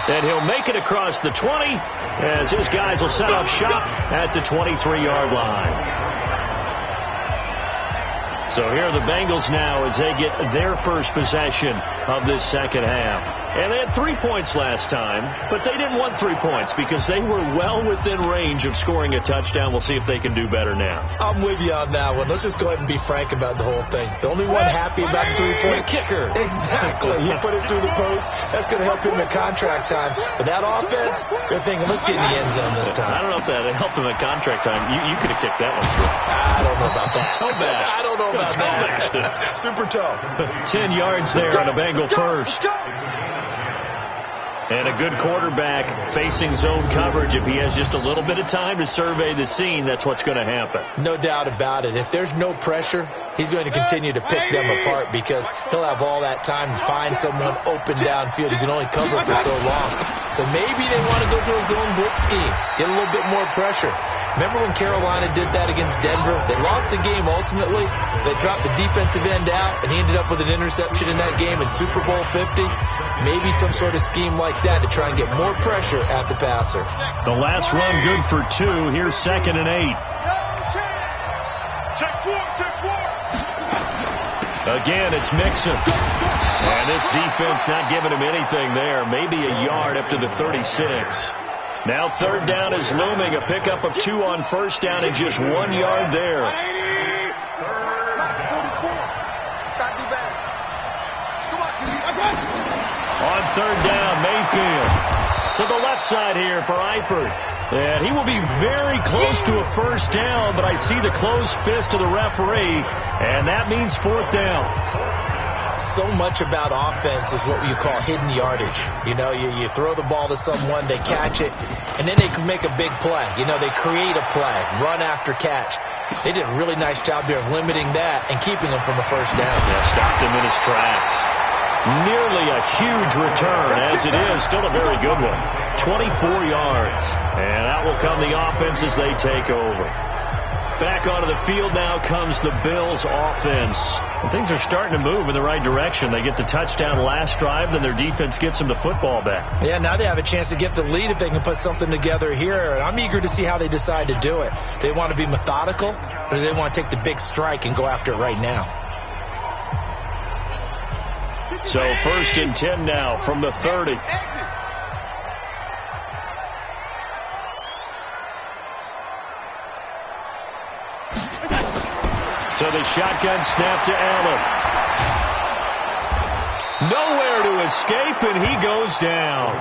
Speaker 1: And he'll make it across the 20 as his guys will set up shop at the 23-yard line. So here are the Bengals now as they get their first possession of this second half. And they had 3 points last time, but they didn't want 3 points because they were well within range of scoring a touchdown. We'll see if they can do better now.
Speaker 2: I'm with you on that one. Let's just go ahead and be frank about the whole thing. The only one happy about the 3-point
Speaker 1: kicker.
Speaker 2: Exactly. You put it through the post. That's going to help him in contract time. But that offense, they're thinking, let's get in the end zone this time.
Speaker 1: I don't know if that helped him in contract time. You could have kicked that one through.
Speaker 2: I don't know about that.
Speaker 1: Toe bash.
Speaker 2: I don't know about that. Super toe.
Speaker 1: 10 yards there on a Bengal first. And a good quarterback facing zone coverage. If he has just a little bit of time to survey the scene, that's what's going to happen.
Speaker 2: No doubt about it. If there's no pressure, he's going to continue to pick them apart because he'll have all that time to find someone open downfield. He can only cover for so long. So maybe they want to go to a zone blitz scheme, get a little bit more pressure. Remember when Carolina did that against Denver? They lost the game ultimately. They dropped the defensive end out, and he ended up with an interception in that game in Super Bowl 50. Maybe some sort of scheme like that to try and get more pressure at the passer.
Speaker 1: The last run good for 2. Here's 2nd and 8. Again, it's Mixon. And this defense not giving him anything there. Maybe a yard up to the 36. Now 3rd down is looming. A pickup of 2 on 1st down and just 1 yard there. On 3rd down, Mayfield to the left side here for Eifert. And he will be very close to a 1st down, but I see the closed fist of the referee, and that means 4th down.
Speaker 2: So much about offense is what you call hidden yardage. You know, you throw the ball to someone, they catch it, and then they can make a big play. You know, they create a play, run after catch. They did a really nice job there of limiting that and keeping him from a 1st down.
Speaker 1: Yeah, stopped him in his tracks. Nearly a huge return, as it is. Still a very good one. 24 yards. And out will come the offense as they take over. Back onto the field now comes the Bills offense. And things are starting to move in the right direction. They get the touchdown last drive, then their defense gets them the football back.
Speaker 2: Yeah, now they have a chance to get the lead if they can put something together here. And I'm eager to see how they decide to do it. Do they want to be methodical, or do they want to take the big strike and go after it right now?
Speaker 1: So 1st and 10 now from the 30. So the shotgun snap to Allen. Nowhere to escape, and he goes down.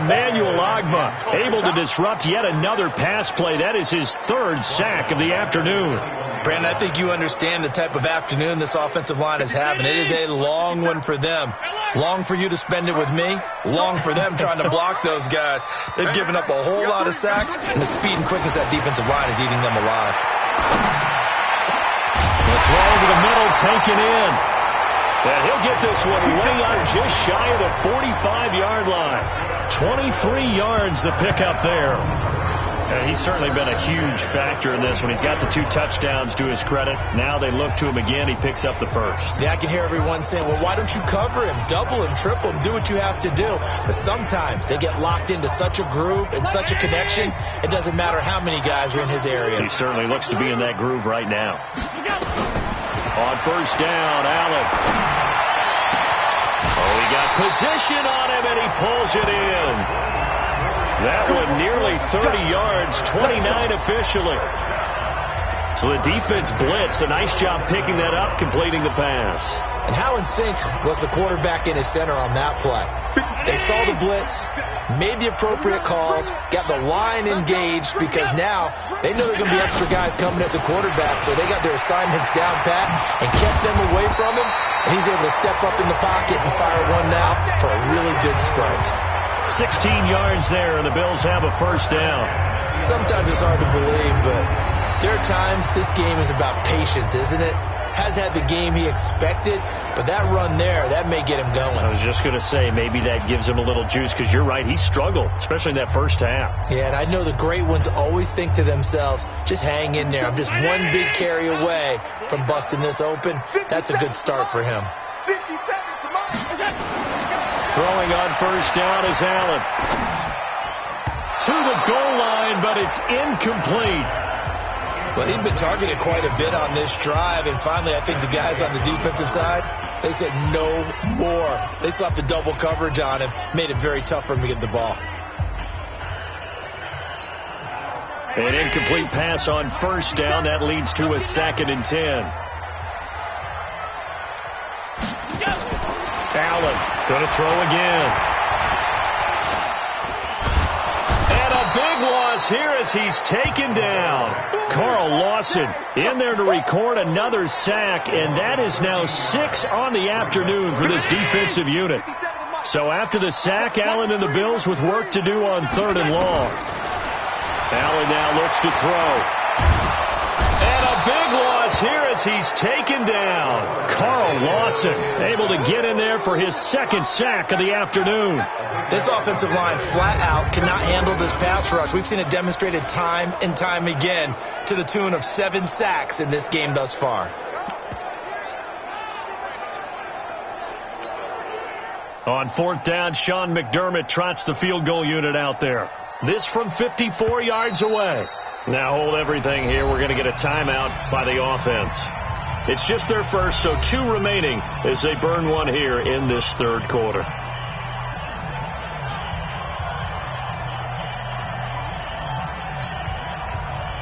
Speaker 1: Emmanuel Ogbah able to disrupt yet another pass play. That is his 3rd sack of the afternoon.
Speaker 2: Brandon, I think you understand the type of afternoon this offensive line is having. It is a long one for them. Long for you to spend it with me. Long for them trying to block those guys. They've given up a whole lot of sacks, and the speed and quickness of that defensive line is eating them alive.
Speaker 1: The throw over the middle, taken in. And he'll get this one way out just shy of the 45-yard line. 23 yards the pickup there. And he's certainly been a huge factor in this one. He's got the 2 touchdowns to his credit. Now they look to him again. He picks up the 1st.
Speaker 2: Yeah, I can hear everyone saying, well, why don't you cover him, double him, triple him, do what you have to do. But sometimes they get locked into such a groove and such a connection, it doesn't matter how many guys are in his area.
Speaker 1: He certainly looks to be in that groove right now. On 1st down, Allen. Oh, he got position on him, and he pulls it in. That one nearly 30 yards, 29 officially. So the defense blitzed. A nice job picking that up, completing the pass.
Speaker 2: And how in sync was the quarterback in his center on that play? They saw the blitz, made the appropriate calls, got the line engaged because now they know there are going to be extra guys coming at the quarterback, so they got their assignments down pat and kept them away from him, and he's able to step up in the pocket and fire one now for a really good strike.
Speaker 1: 16 yards there, and the Bills have a 1st down.
Speaker 2: Sometimes it's hard to believe, but there are times this game is about patience, isn't it? Has had the game he expected, but that run there, that may get him going.
Speaker 1: I was just going to say, maybe that gives him a little juice, because you're right, he struggled, especially in that 1st half.
Speaker 2: Yeah, and I know the great ones always think to themselves, just hang in there. I'm just one big carry away from busting this open. That's a good start for him.
Speaker 1: Throwing on 1st down is Allen. To the goal line, but it's incomplete.
Speaker 2: Well, he'd been targeted quite a bit on this drive, and finally I think the guys on the defensive side, They said no more. They slapped the double coverage on him. Made it very tough for him to get the ball.
Speaker 1: An incomplete pass on first down. That leads to a 2nd and 10. Allen going to throw again. And a big loss here as he's taken down. Carl Lawson in there to record another sack, and that is now 6 on the afternoon for this defensive unit. So after the sack, Allen and the Bills with work to do on 3rd and long. Allen now looks to throw. And a big loss here as he's taken down. Carl Lawson able to get in there for his 2nd sack of the afternoon.
Speaker 2: This offensive line flat out cannot handle this pass rush. We've seen it demonstrated time and time again to the tune of 7 sacks in this game thus far.
Speaker 1: On 4th down, Sean McDermott trots the field goal unit out there. This from 54 yards away. Now hold everything here. We're going to get a timeout by the offense. It's just their first, so 2 remaining as they burn one here in this 3rd quarter.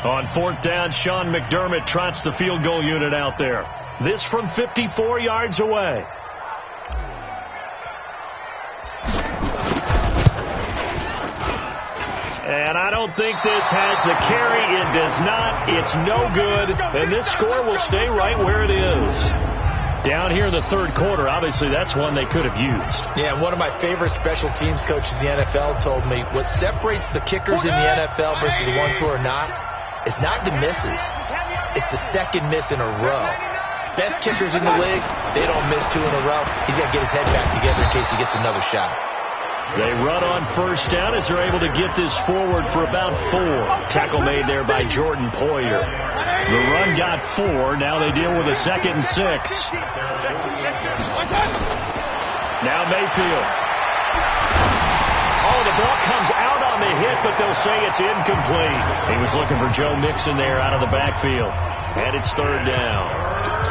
Speaker 1: On 4th down, Sean McDermott trots the field goal unit out there. This from 54 yards away. And I don't think this has the carry. It does not. It's no good. And this score will stay right where it is. Down here in the 3rd quarter, obviously that's one they could have used.
Speaker 2: Yeah, one of my favorite special teams coaches in the NFL told me what separates the kickers in the NFL versus the ones who are not is not the misses. It's the 2nd miss in a row. Best kickers in the league, they don't miss 2 in a row. He's got to get his head back together in case he gets another shot.
Speaker 1: They run on 1st down as they're able to get this forward for about 4. Tackle made there by Jordan Poyer. The run got 4. Now they deal with a 2nd and 6. Now Mayfield. Oh, the ball comes out on the hit, but they'll say it's incomplete. He was looking for Joe Mixon there out of the backfield. And it's 3rd down.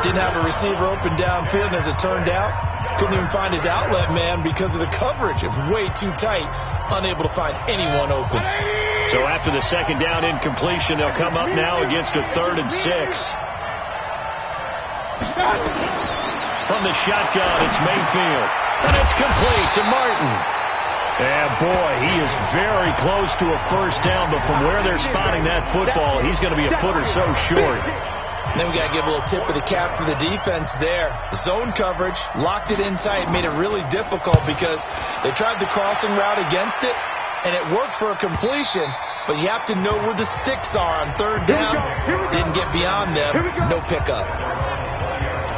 Speaker 2: Didn't have a receiver open downfield, and as it turned out, couldn't even find his outlet man because of the coverage. It was way too tight, unable to find anyone open.
Speaker 1: So after the 2nd down incompletion, they'll come up now against a 3rd and 6. From the shotgun, it's Mayfield. And it's complete to Martin. And boy, he is very close to a 1st down, but from where they're spotting that football, he's going to be a foot or so short.
Speaker 2: And then we got to give a little tip of the cap for the defense there. Zone coverage, locked it in tight, made it really difficult because they tried the crossing route against it, and it worked for a completion, but you have to know where the sticks are on 3rd down. Didn't get beyond them, no pickup.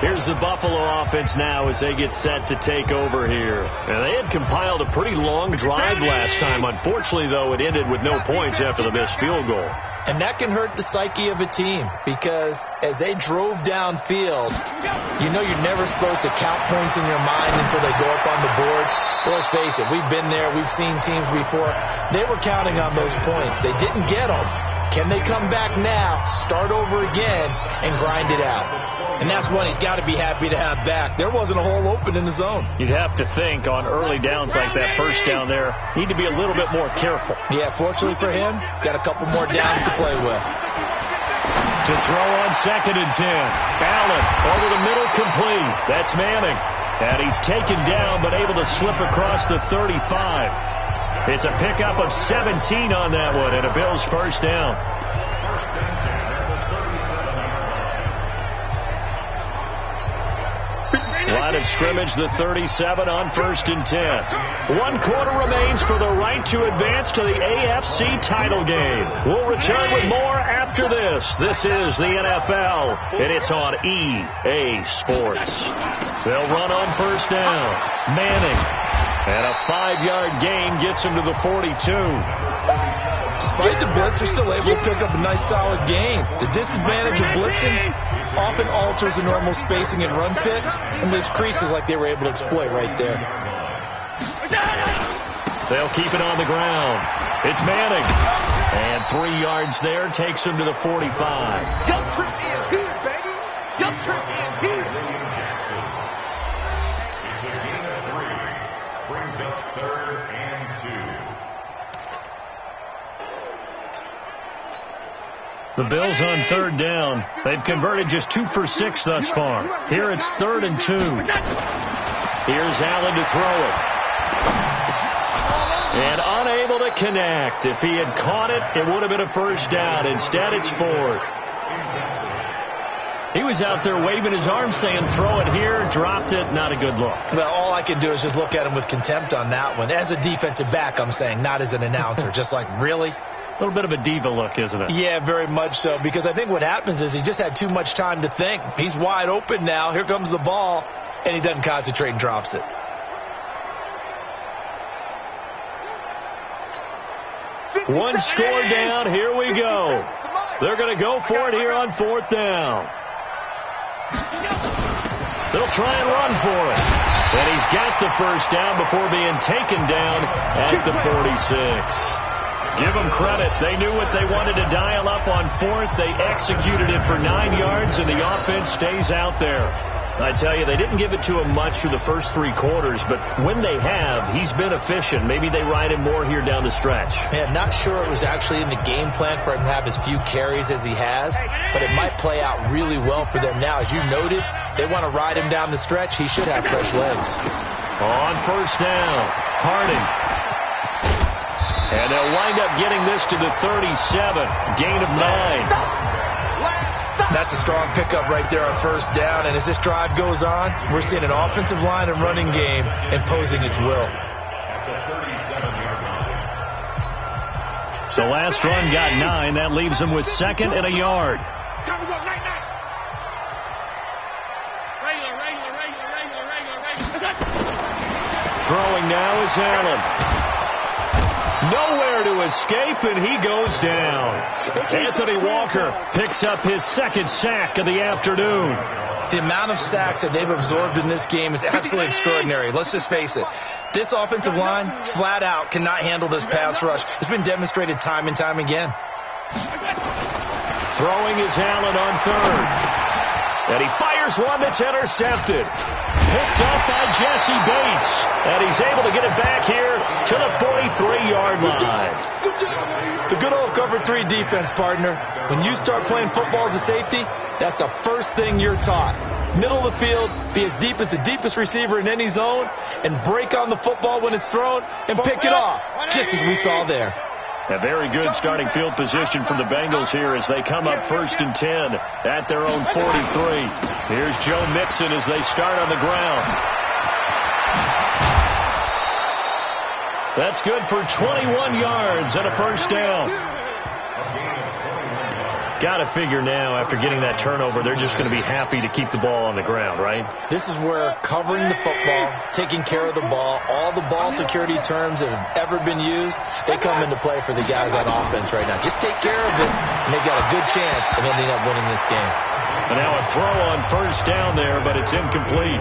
Speaker 1: Here's the Buffalo offense now as they get set to take over here. And they had compiled a pretty long drive last time. Unfortunately, though, it ended with no points after the missed field goal.
Speaker 2: And that can hurt the psyche of a team because as they drove downfield, you know you're never supposed to count points in your mind until they go up on the board. Well, let's face it, we've been there. We've seen teams before. They were counting on those points. They didn't get them. Can they come back now, start over again, and grind it out? And that's one he's got to be happy to have back. There wasn't a hole open in the zone.
Speaker 1: You'd have to think on early downs like that 1st down there, need to be a little bit more careful.
Speaker 2: Yeah, fortunately for him, got a couple more downs to play with.
Speaker 1: To throw on 2nd and 10. Allen over the middle, complete. That's Manning. And he's taken down but able to slip across the 35. It's a pickup of 17 on that one and a Bills 1st down. Line of scrimmage, the 37 on 1st and 10. 1 quarter remains for the right to advance to the AFC title game. We'll return with more after this. This is the NFL, and it's on EA Sports. They'll run on 1st down. Manning. And a 5-yard gain gets him to the 42.
Speaker 2: Despite the blitz, they're still able to pick up a nice solid gain. The disadvantage of blitzing often alters the normal spacing and run fits and leaves creases like they were able to exploit right there.
Speaker 1: They'll keep it on the ground. It's Manning. And 3 yards there takes him to the 45.
Speaker 3: Young Trent is here, baby. Young Trent is here.
Speaker 4: 3rd and 2.
Speaker 1: The Bills on 3rd down. They've converted just 2 for 6 thus far. Here it's 3rd and 2. Here's Allen to throw it. And unable to connect. If he had caught it, it would have been a first down. Instead, it's 4th. He was out there waving his arms saying, throw it here, dropped it, not a good look.
Speaker 2: Well, all I can do is just look at him with contempt on that one. As a defensive back, I'm saying, not as an announcer. Just like, really?
Speaker 1: A little bit of a diva look, isn't it?
Speaker 2: Yeah, very much so, because I think what happens is he just had too much time to think. He's wide open now. Here comes the ball, and he doesn't concentrate and drops it.
Speaker 1: One score down. Here we go. They're going to go for it here on 4th down. They'll try and run for it. And he's got the first down before being taken down at the 46. Give them credit. They knew what they wanted to dial up on 4th. They executed it for 9 yards, and the offense stays out there. I tell you, they didn't give it to him much through the first 3 quarters, but when they have, he's been efficient. Maybe they ride him more here down the stretch.
Speaker 2: Man, not sure it was actually in the game plan for him to have as few carries as he has, but it might play out really well for them now. As you noted, they want to ride him down the stretch. He should have fresh legs.
Speaker 1: On 1st down, Harding. And they'll wind up getting this to the 37, gain of 9.
Speaker 2: That's a strong pickup right there on 1st down. And as this drive goes on, we're seeing an offensive line and running game imposing its will.
Speaker 1: So last run got 9. That leaves them with 2nd and a yard. Throwing now is Allen. Nowhere to escape, and he goes down. Anthony Walker picks up his 2nd sack of the afternoon.
Speaker 2: The amount of sacks that they've absorbed in this game is absolutely extraordinary. Let's just face it. This offensive line, flat out, cannot handle this pass rush. It's been demonstrated time and time again.
Speaker 1: Throwing is Allen on 3rd. And he fires one that's intercepted. Picked up by Jesse Bates. And he's able to get it back here to the 43-yard line.
Speaker 2: The good old cover 3 defense, partner. When you start playing football as a safety, that's the first thing you're taught. Middle of the field, be as deep as the deepest receiver in any zone, and break on the football when it's thrown and pick it off, just as we saw there.
Speaker 1: A very good starting field position for the Bengals here as they come up 1st and 10 at their own 43. Here's Joe Mixon as they start on the ground. That's good for 21 yards and a first down. Got to figure now, after getting that turnover, they're just going to be happy to keep the ball on the ground, right?
Speaker 2: This is where covering the football, taking care of the ball, all the ball security terms that have ever been used, they come into play for the guys on offense right now. Just take care of it, and they've got a good chance of ending up winning this game.
Speaker 1: And now a throw on 1st down there, but it's incomplete.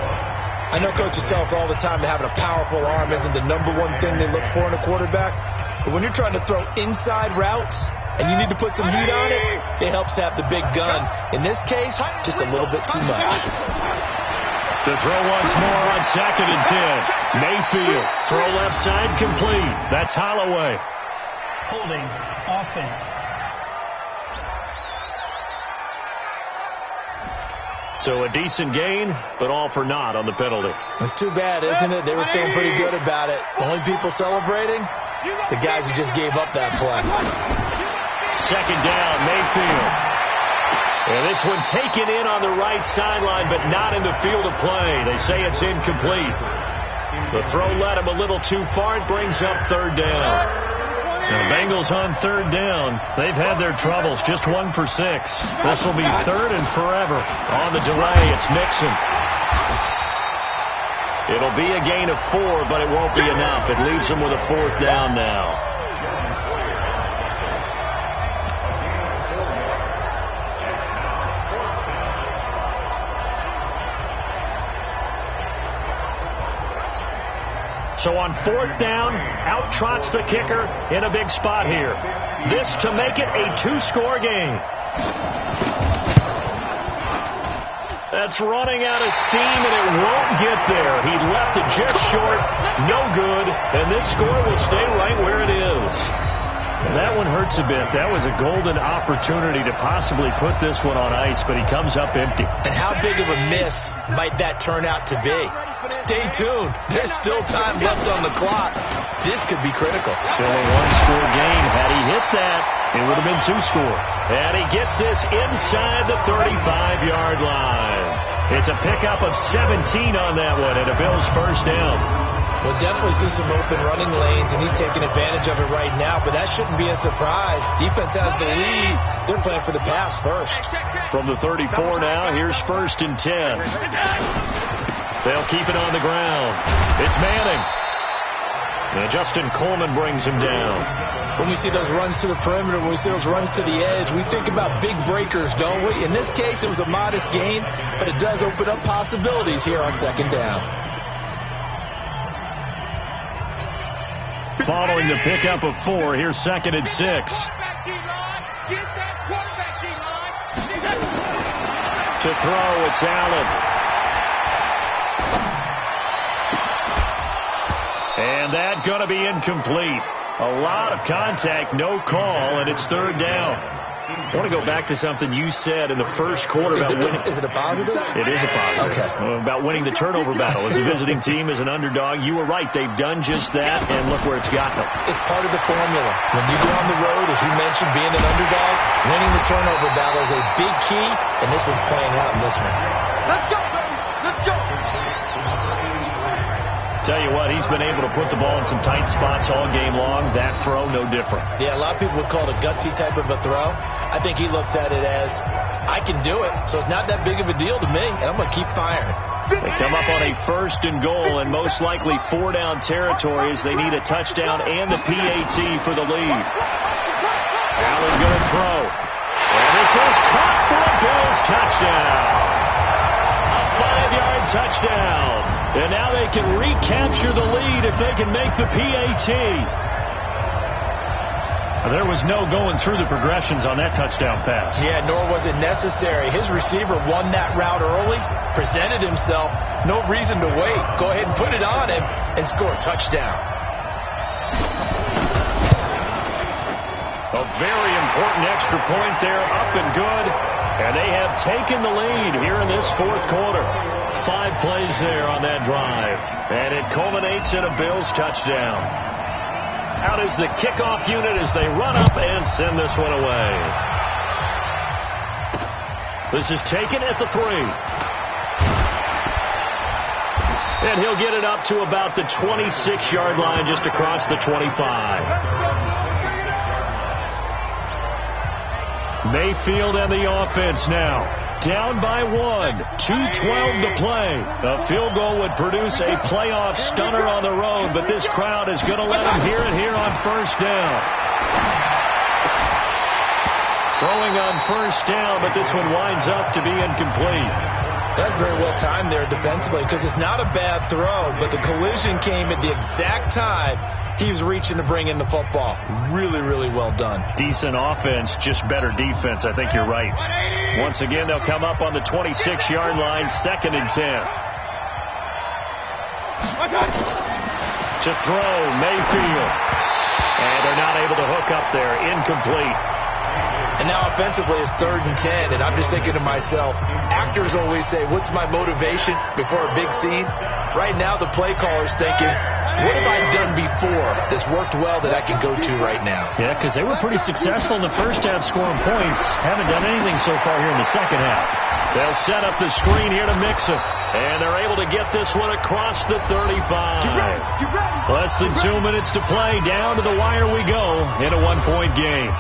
Speaker 2: I know coaches tell us all the time that having a powerful arm isn't the #1 thing they look for in a quarterback. But when you're trying to throw inside routes and you need to put some heat on it, it helps to have the big gun. In this case, just a little bit too much.
Speaker 1: To throw once more on 2nd and 10. Mayfield, throw left side complete. That's Holloway.
Speaker 5: Holding offense.
Speaker 1: So a decent gain, but all for naught on the penalty.
Speaker 2: It's too bad, isn't it? They were feeling pretty good about it. Only people celebrating, the guys who just gave up that play.
Speaker 1: 2nd down, Mayfield. And this one taken in on the right sideline, but not in the field of play. They say it's incomplete. The throw led him a little too far. It brings up 3rd down. Now, Bengals on 3rd down. They've had their troubles. Just 1 for 6. This will be 3rd and forever. On the delay, it's Mixon. It'll be a gain of 4, but it won't be enough. It leaves them with a 4th down now. So on 4th down, out trots the kicker in a big spot here. This to make it a 2-score game. That's running out of steam, and it won't get there. He left it just short. No good. And this score will stay right where it is. And that one hurts a bit. That was a golden opportunity to possibly put this one on ice, but he comes up empty.
Speaker 2: And how big of a miss might that turn out to be? Stay tuned. There's still time left on the clock. This could be critical.
Speaker 1: Still a one-score game. Had he hit that, it would have been 2 scores. And he gets this inside the 35-yard line. It's a pickup of 17 on that one, and a Bills first down.
Speaker 2: We'll definitely see some open running lanes, and he's taking advantage of it right now, but that shouldn't be a surprise. Defense has the lead. They're playing for the pass first.
Speaker 1: From the 34 now, here's 1st and 10. They'll keep it on the ground. It's Manning. And Justin Coleman brings him down.
Speaker 2: When we see those runs to the perimeter, when we see those runs to the edge, we think about big breakers, don't we? In this case, it was a modest gain, but it does open up possibilities here on 2nd down.
Speaker 1: Following the pickup of 4, here's 2nd and 6. To throw, it's Allen. And that's going to be incomplete. A lot of contact, no call, and it's 3rd down. I want to go back to something you said in the first quarter about winning.
Speaker 2: Is it a positive?
Speaker 1: It is a positive.
Speaker 2: Okay.
Speaker 1: About winning the turnover battle. As a visiting team, as an underdog, you were right. They've done just that, and look where it's gotten them.
Speaker 2: It's part of the formula. When you go on the road, as you mentioned, being an underdog, winning the turnover battle is a big key, and this one's playing out in this one.
Speaker 3: Let's go, baby. Let's go.
Speaker 1: Tell you what, he's been able to put the ball in some tight spots all game long. That throw, no different.
Speaker 2: Yeah, a lot of people would call it a gutsy type of a throw. I think he looks at it as, I can do it, so it's not that big of a deal to me, and I'm going to keep firing.
Speaker 1: They come up on a 1st and goal, and most likely 4-down territory as they need a touchdown and the PAT for the lead. Allen going to throw. And this is caught for a Bills touchdown. A 5-yard touchdown. And now they can recapture the lead if they can make the PAT. There was no going through the progressions on that touchdown pass.
Speaker 2: Yeah, nor was it necessary. His receiver won that route early, presented himself. No reason to wait. Go ahead and put it on him and score a touchdown.
Speaker 1: A very important extra point there, up and good. And they have taken the lead here in this 4th quarter. 5 plays there on that drive. And it culminates in a Bills touchdown. Out is the kickoff unit as they run up and send this one away. This is taken at the 3. And he'll get it up to about the 26-yard line, just across the 25. Mayfield and the offense now. Down by 1. 2:12 to play. A field goal would produce a playoff stunner on the road, but this crowd is going to let him hear it here on 1st down. Throwing on 1st down, but this one winds up to be incomplete.
Speaker 2: That's very well timed there defensively, because it's not a bad throw, but the collision came at the exact time he was reaching to bring in the football. Really, really well done.
Speaker 1: Decent offense, just better defense. I think you're right. Once again, they'll come up on the 26-yard line, 2nd and 10. To throw, Mayfield. And they're not able to hook up there. Incomplete.
Speaker 2: And now offensively it's 3rd and 10, and I'm just thinking to myself, actors always say, what's my motivation before a big scene? Right now the play caller's thinking, what have I done before that's worked well that I can go to right now?
Speaker 1: Yeah, because they were pretty successful in the first half scoring points. Haven't done anything so far here in the second half. They'll set up the screen here to mix it. And they're able to get this one across the 35. Less than 2 minutes to play. Down to the wire we go in a 1-point game.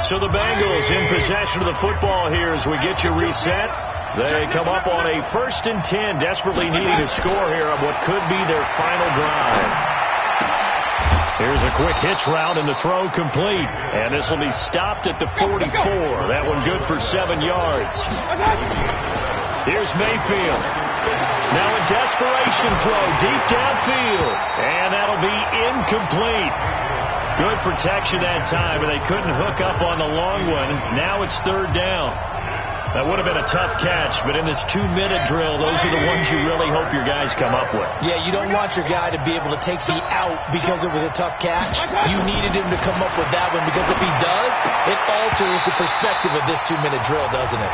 Speaker 1: So the Bengals in possession of the football here as we get you reset. They come up on a 1st and 10, desperately needing a score here on what could be their final drive. Here's a quick hitch route and the throw complete. And this will be stopped at the 44. That one good for 7 yards. Here's Mayfield. Now a desperation throw deep downfield. And that'll be incomplete. Good protection that time, and they couldn't hook up on the long one. Now it's third down. That would have been a tough catch, but in this 2-minute drill, those are the ones you really hope your guys come up with.
Speaker 2: Yeah, you don't want your guy to be able to take the out because it was a tough catch. You needed him to come up with that one, because if he does, it alters the perspective of this 2-minute drill, doesn't it?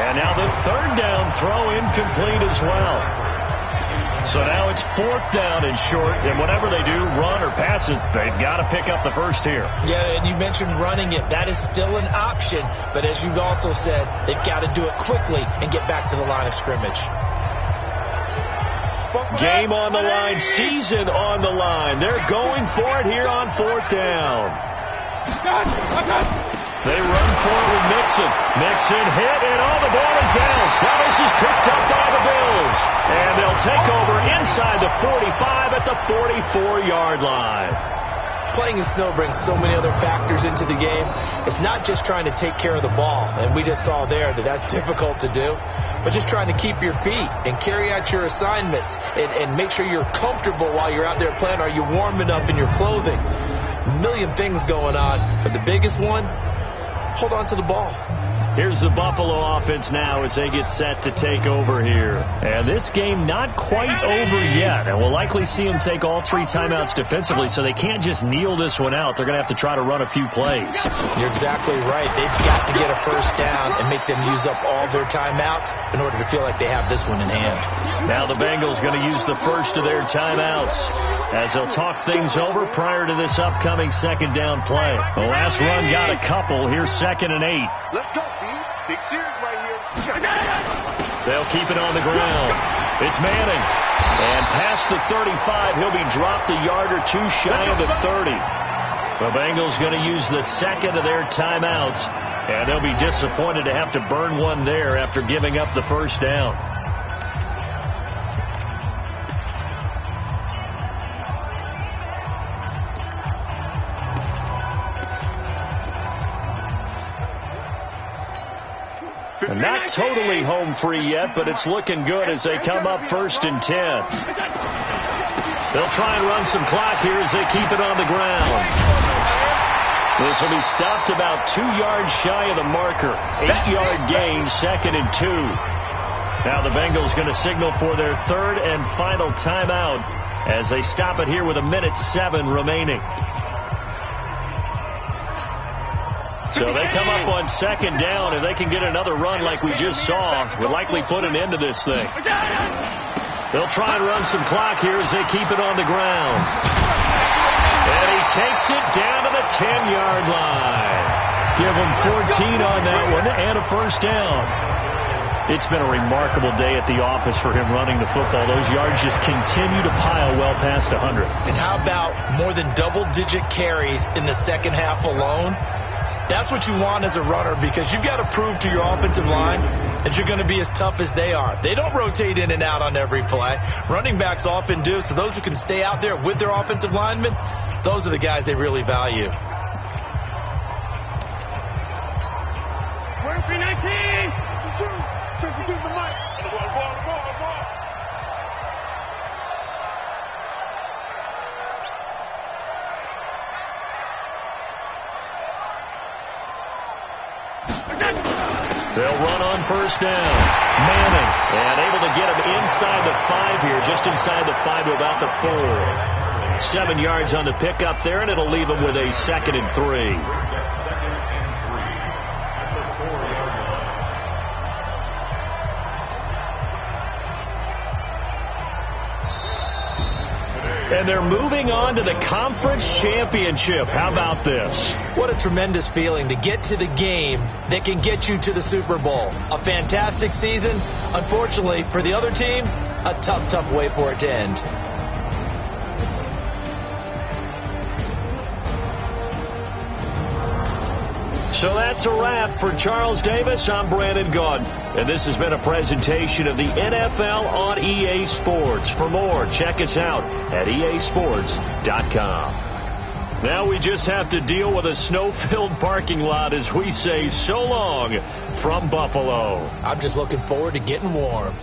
Speaker 1: And now the third down throw incomplete as well. So now it's fourth down and short, and whatever they do, run or pass it, they've got to pick up the first here.
Speaker 2: Yeah, and you mentioned running it. That is still an option, but as you've also said, they've got to do it quickly and get back to the line of scrimmage.
Speaker 1: Game on the line, season on the line. They're going for it here on fourth down. They run for it with Mixon. Mixon hit, and the ball is out. Now this is picked up by the Bills. And they'll take over inside the 45 at the 44-yard line.
Speaker 2: Playing in snow brings so many other factors into the game. It's not just trying to take care of the ball, and we just saw there that that's difficult to do, but just trying to keep your feet and carry out your assignments and make sure you're comfortable while you're out there playing. Are you warm enough in your clothing? A million things going on, but the biggest one, hold on to the ball.
Speaker 1: Here's the Buffalo offense now as they get set to take over here. And this game not quite over yet. And we'll likely see them take all 3 timeouts defensively, so they can't just kneel this one out. They're going to have to try to run a few plays.
Speaker 2: You're exactly right. They've got to get a first down and make them use up all their timeouts in order to feel like they have this one in hand.
Speaker 1: Now the Bengals going to use the first of their timeouts as they'll talk things over prior to this upcoming second down play. The last run got a couple. Here's 2nd and 8.
Speaker 3: Let's go, B. Big series right here.
Speaker 1: They'll keep it on the ground. It's Manning. And past the 35, he'll be dropped a yard or 2 shy of the 30. The Bengals going to use the second of their timeouts, and they'll be disappointed to have to burn one there after giving up the first down. And not totally home free yet, but it's looking good as they come up 1st and 10. They'll try and run some clock here as they keep it on the ground. This will be stopped about 2 yards shy of the marker. 8-yard gain, 2nd and 2. Now the Bengals going to signal for their 3rd and final timeout as they stop it here with 1:07 remaining. So they come up on 2nd down, and they can get another run like we just saw. Will likely put an end to this thing. They'll try and run some clock here as they keep it on the ground. And he takes it down to the 10-yard line. Give him 14 on that one and a first down. It's been a remarkable day at the office for him running the football. Those yards just continue to pile well past 100.
Speaker 2: And how about more than double-digit carries in the second half alone? That's what you want as a runner, because you've got to prove to your offensive line that you're going to be as tough as they are. They don't rotate in and out on every play. Running backs often do, so those who can stay out there with their offensive linemen, those are the guys they really value.
Speaker 3: Where's 319? 52 the mic. Ball.
Speaker 1: They'll run on 1st down. Manning, and able to get him inside the 5 here, just inside the 5 to about the 4. 7 yards on the pickup there, and it'll leave him with a 2nd and 3. And they're moving on to the conference championship. How about this?
Speaker 2: What a tremendous feeling to get to the game that can get you to the Super Bowl. A fantastic season. Unfortunately, for the other team, a tough way for it to end.
Speaker 1: So that's a wrap for Charles Davis. I'm Brandon Gaudin, and this has been a presentation of the NFL on EA Sports. For more, check us out at easports.com. Now we just have to deal with a snow-filled parking lot as we say so long from Buffalo.
Speaker 2: I'm just looking forward to getting warm.